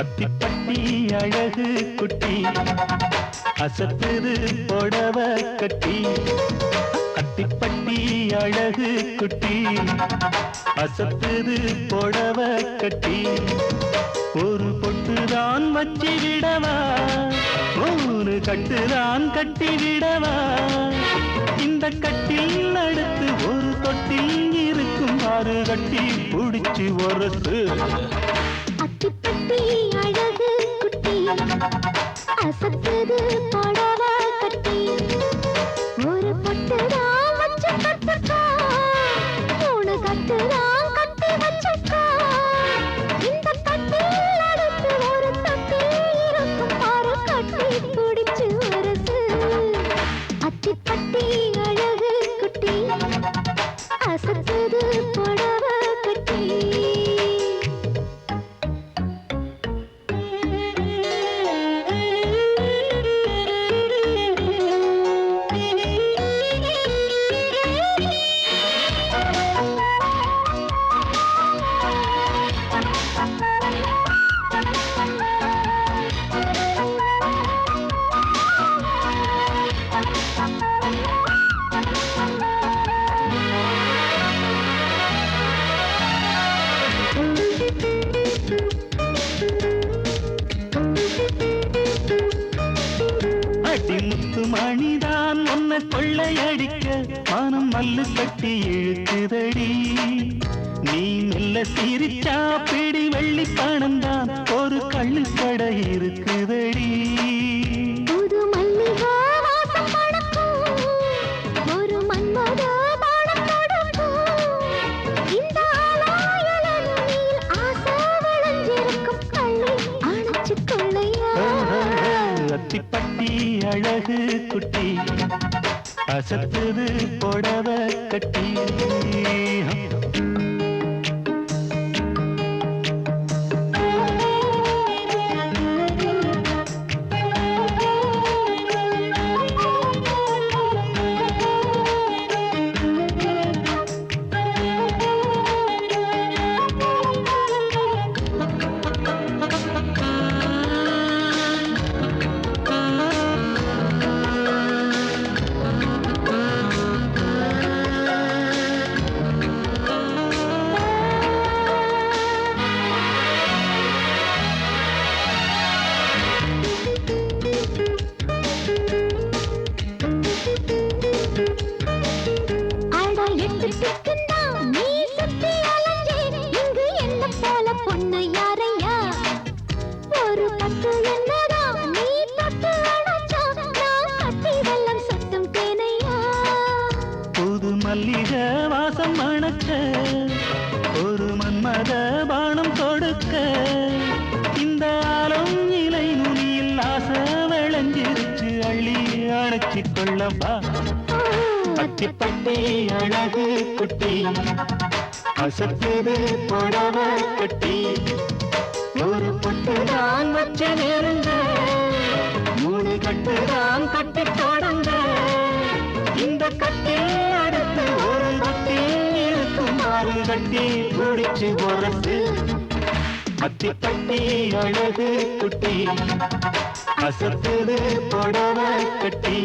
அத்திப்பட்டி அழகு குட்டி அசத்துது புடவ கட்டி. அத்திப்பட்டி அழகு குட்டி அசத்துது புடவ கட்டி. ஒரு பொட்டுதான் வச்சு விடவா, மூணு கட்டுதான் கட்டி விடவா. இந்த கட்டில் அடுத்து ஒரு தொட்டில் இருக்கும், ஆறு கட்டி புடிச்சு ஒரசு. அத்திப்பட்டி அழகு குட்டி அசத்துது புடவ கட்டி. ஒரு பொட்டுதான் வச்சு கட்டுக்கா, மூணு கட்டுதான் கட்டி வச்சுக்கா. இந்த கட்டில் அடுத்து ஒரு தொட்டில் இருக்கும், ஆறு கட்டி பிடிச்சு வருது. அத்திப்பட்டி அழகு குட்டி அசத்துது புடவ கட்டி. அடிமுத்து மணிதான் உன்னை கொள்ளையடிக்க மனம் மல்லு கட்டி இழுக்குதடி. நீ மெல்ல சிரிச்சா பிடி வெள்ளி பணம்தான் ஒரு கள்ளுக்கடை இருக்குதடி. புது மல்லிகை வாசம் மணக்கும், ஒரு மன்மத பானம் தொடுக்கும். இந்த ஆலாயலனில் ஆசை விளைஞ்சிருக்கும், கள்ளை அணைச்சு கொள்ளையா. அத்திப்பட்டி அழகு குட்டி அசத்துது புடவ கட்டி. நீ சுத்தி அலைஞ்சே இங்கு என்ன போல பொண்ணு யாரையா. ஒரு பத்து என்னதான் நீ தொட்டு அணைச்சா, நான் கட்டி வெள்ளம் சுட்டும் தேனையா. புது மல்லிகை வாசம் மணக்க ஒரு மன்மத பானம் தொடுக்க. இந்த ஆலம் இலை நுனியில் ஆசை விளைஞ்சிருச்சு, அள்ளி அணைச்சி கொள்ளப்பா. அத்திப்பட்டி அழகு குட்டி அசத்துது புடவ கட்டி. ஒரு பொட்டுதான் வச்ச நெருங்க, மூணு கட்டுதான் கட்டி தொடங்க. இந்த கட்டில் அடுத்து ஒரு கட்டி இருக்கும், ஆறு கட்டி குடிச்சு உரசு. அத்திப்பட்டி அழகு குட்டி அசத்துது புடவ கட்டி.